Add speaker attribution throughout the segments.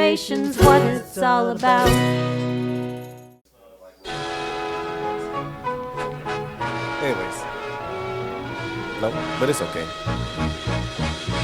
Speaker 1: inspiration's what it's all about.
Speaker 2: Anyways, no, but it's okay.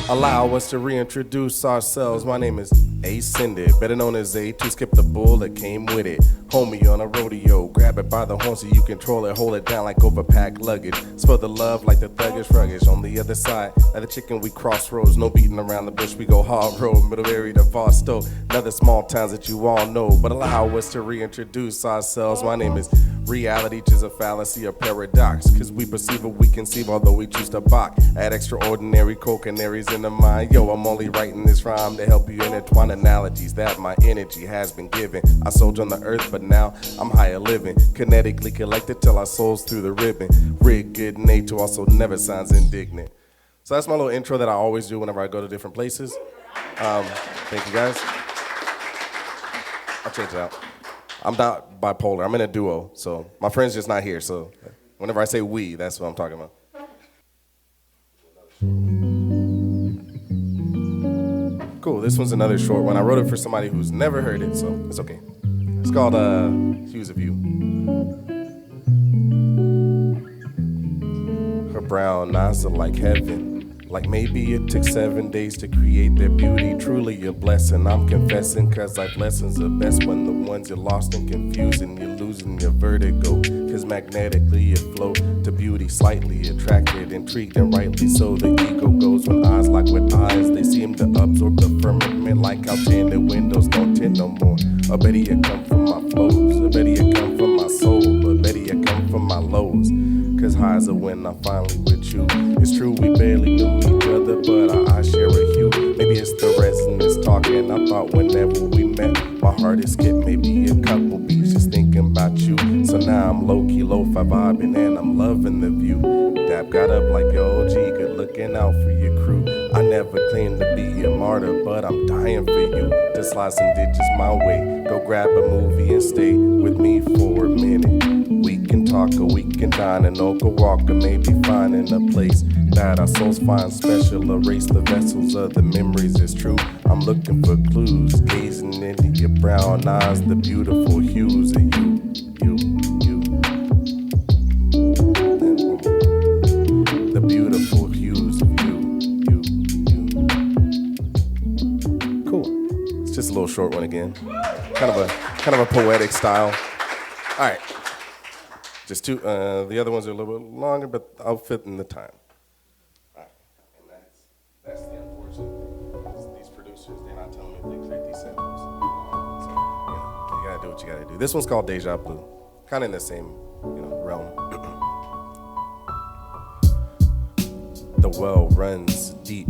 Speaker 2: Allow us to reintroduce ourselves. My name is Ascended, better known as A, to skip the bull that came with it. Homie on a rodeo, grab it by the horn so you control it, hold it down like overpacked luggage. Spill the love like the thuggish ruggish. On the other side, like the chicken we crossroads, no beating around the bush, we go hard road, Middlebury to Barstow, another small towns that you all know. But allow us to reintroduce ourselves. My name is Reality, which is a fallacy, a paradox, cause we perceive what we conceive, although we choose to balk at extraordinary co-canaries in the mind. Yo, I'm only writing this rhyme to help you intertwine analogies that my energy has been given. I soldier on the earth, but now I'm higher living, kinetically collected till our souls through the ribbon. Rigged good nature also never sounds indignant. So that's my little intro that I always do whenever I go to different places. Thank you guys. I'll change it out. I'm not bipolar. I'm in a duo, so my friend's just not here. So whenever I say we, that's what I'm talking about. Cool, this one's another short one. I wrote it for somebody who's never heard it, so it's okay. It's called Hues of You. Her brown eyes are like heaven. Like maybe it took 7 days to create their beauty. Truly a blessing, I'm confessing, cause life lessons are best when the ones you're lost and confused and you're losing your vertigo. Cause magnetically you flow to beauty, slightly attracted, intrigued, and rightly so. The ego goes when eyes lock with eyes. They seem to absorb the firmament like how tinted windows don't tint no more. Or better you come from my flows, or better you come from my soul, or better you come from my lows. Cause highs are when I'm finally with you. It's true we barely knew each other, but our eyes share a hue. Maybe it's the resonance talking. I thought whenever we met, my heart is skipped maybe a couple beats just thinking about you. So now I'm low-key, lo-fi vibing, and I'm loving the view. Dap got up like your OG, good looking out for your crew. I never claimed to be a martyr, but I'm dying for you. To slide some digits my way, go grab a movie and stay with me for a minute. We can talk or we can dine and go walk or maybe finding a place that our souls find special. Erase the vessels of the memories, it's true. I'm looking for clues, gazing into your brown eyes, the beautiful hues of you. The beautiful hues of you. Cool. It's just a little short one again. Kind of a poetic style. All right. Just two, the other ones are a little bit longer, but I'll fit in the time. All right, and that's the unfortunate thing. These producers, they're not telling me if they create these samples. So, you gotta do what you gotta do. This one's called Deja Blue, kind of in the same, realm. The well runs deep.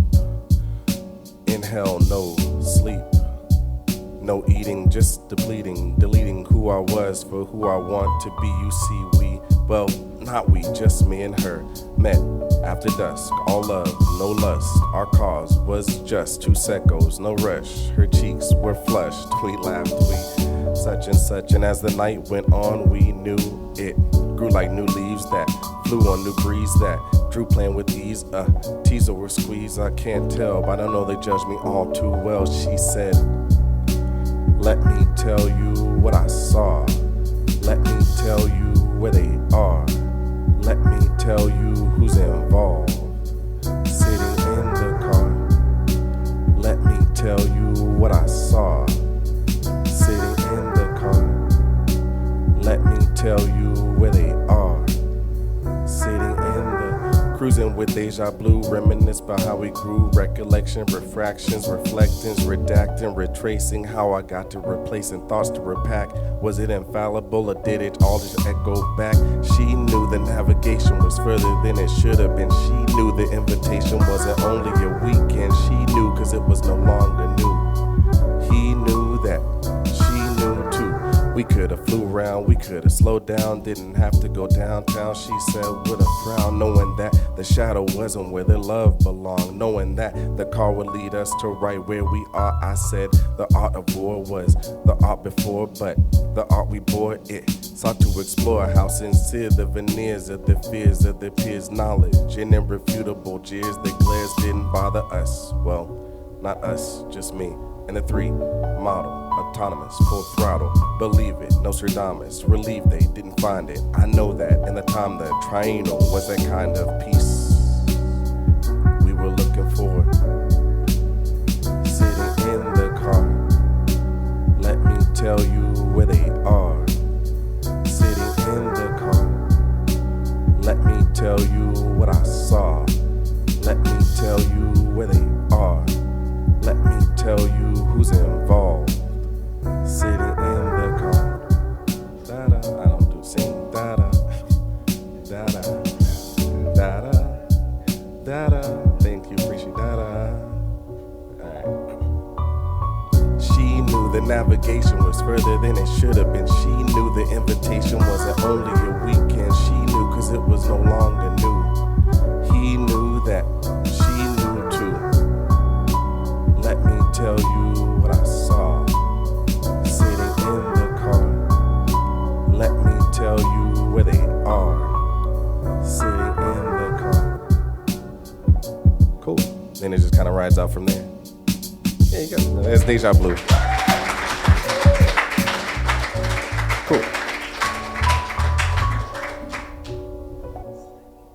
Speaker 2: Inhale, no sleep. No eating, just depleting, deleting who I was for who I want to be. You see, well, not we, just me and her, met after dusk, all love, no lust. Our cause was just 2 seconds, no rush. Her cheeks were flushed, we laughed, we such and such. And as the night went on, we knew it grew like new leaves that flew on new breeze that drew playing with ease. Teaser or squeeze, I can't tell, but I know they judge me all too well. She said, let me tell you what I saw. Let me tell you where they are. Let me tell you who's involved. Sitting in the car. Let me tell you what I saw. Sitting in the car. Let me tell you where they are. Sitting in the cruising with deja blue, reminisce about how we grew. Recollection, refractions, reflectings, redacting, retracing how I got to replacing thoughts to repack. Was it infallible or did it all just echo back? She knew the navigation was further than it should have been. She knew the invitation wasn't only a weekend. She knew cause it was no longer new. He knew that she knew too. We could have flew around, we could have slowed down, didn't have to go downtown. She said with a frown, knowing that the shadow wasn't where their love belonged, knowing that the car would lead us to right where we are. I said the art of war was the art before, but the art we bore, it sought to explore how sincere the veneers of the fears of the peers' knowledge and irrefutable jeers. The glares didn't bother us, well, not us, just me. And the 3 model, autonomous, full throttle. Believe it, Nostradamus, relieved they didn't find it. I know that in the time the triangle was that kind of peace we were looking for. Sitting in the car, let me tell you where they are. Sitting in the car, let me tell you what I saw. Let me tell you where they are. Let me tell you who's involved. Sitting in the car. Da-da, I don't do sing. Da-da, da-da, da-da, da-da. Thank you, appreciate da-da. Alright. She knew the navigation was further than it should have been. She knew the invitation wasn't only a weekend. She knew cause it was no longer new. He knew that she knew too. Let me tell you what I saw. Sitting in the car. Let me tell you where they are. Sitting in the car. Cool. Then it just kind of rides out from there. Yeah, you got it. That's Deja Blue. Cool.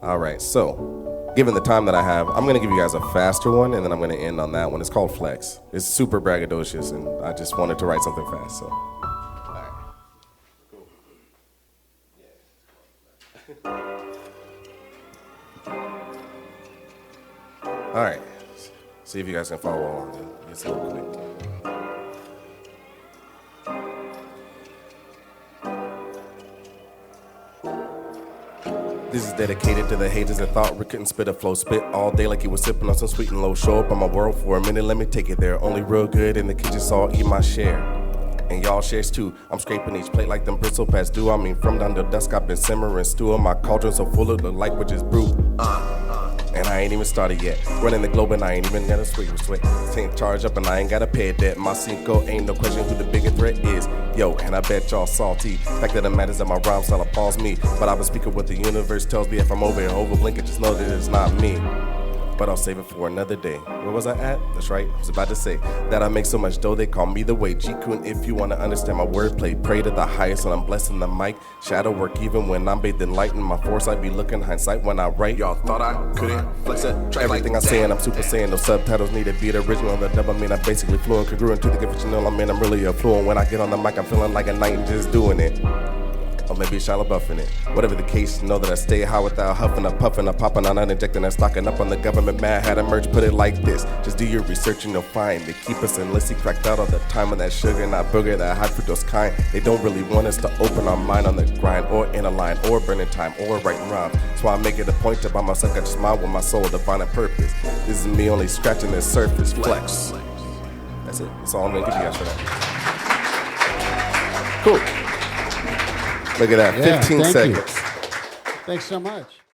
Speaker 2: All right, so given the time that I have, I'm gonna give you guys a faster one, and then I'm gonna end on that one. It's called Flex. It's super braggadocious, and I just wanted to write something fast, so. All right. Cool. All right. See if you guys can follow along. It's a little quick. This is dedicated to the haters that thought we couldn't spit a flow. Spit all day like he was sipping on some sweet and low. Show up on my world for a minute, let me take it there. Only real good in the kitchen, so I'll eat my share. And y'all shares too. I'm scraping each plate like them bristle pads do. I mean, from down to dusk, I've been simmering stew. My cauldron so full of the light which is brew. And I ain't even started yet. Running the globe and I ain't even got a sweet sweat. Tank charge up and I ain't got to pay a debt. My Cinco ain't no question who the bigger threat is. Yo, and I bet y'all salty. Fact that it matters that my rhyme style appalls me. But I've been speaking what the universe tells me. If I'm over here over blinking, just know that it's not me. But I'll save it for another day. Where was I at? That's right, I was about to say that I make so much dough, they call me the way. G-Kun, if you wanna understand my wordplay. Pray to the highest when I'm blessing the mic. Shadow work even when I'm bathed in light. And my foresight be looking hindsight when I write. Y'all thought I couldn't flex it. Everything I say and I'm super saying, no subtitles needed. Beat original on the dub, I mean I'm basically fluent. Congruent to the gift, you know, I mean I'm really affluent. When I get on the mic, I'm feeling like a knight and just doing it. Or maybe Shia buffing it. Whatever the case, know that I stay high without huffing or puffing or popping. I'm not injecting and stocking up on the government. Mad had a merge, put it like this. Just do your research and you'll find they keep us enlisted, cracked out all the time on that sugar and that booger, that high fructose kind. They don't really want us to open our mind on the grind or in a line or burning time or writing rhymes. That's why I make it a point to by myself, I just smile with my soul, divine and purpose. This is me only scratching the surface. Flex. That's it. That's all I'm gonna give you guys for that. Cool. Look at that, 15 seconds.
Speaker 3: Thanks so much.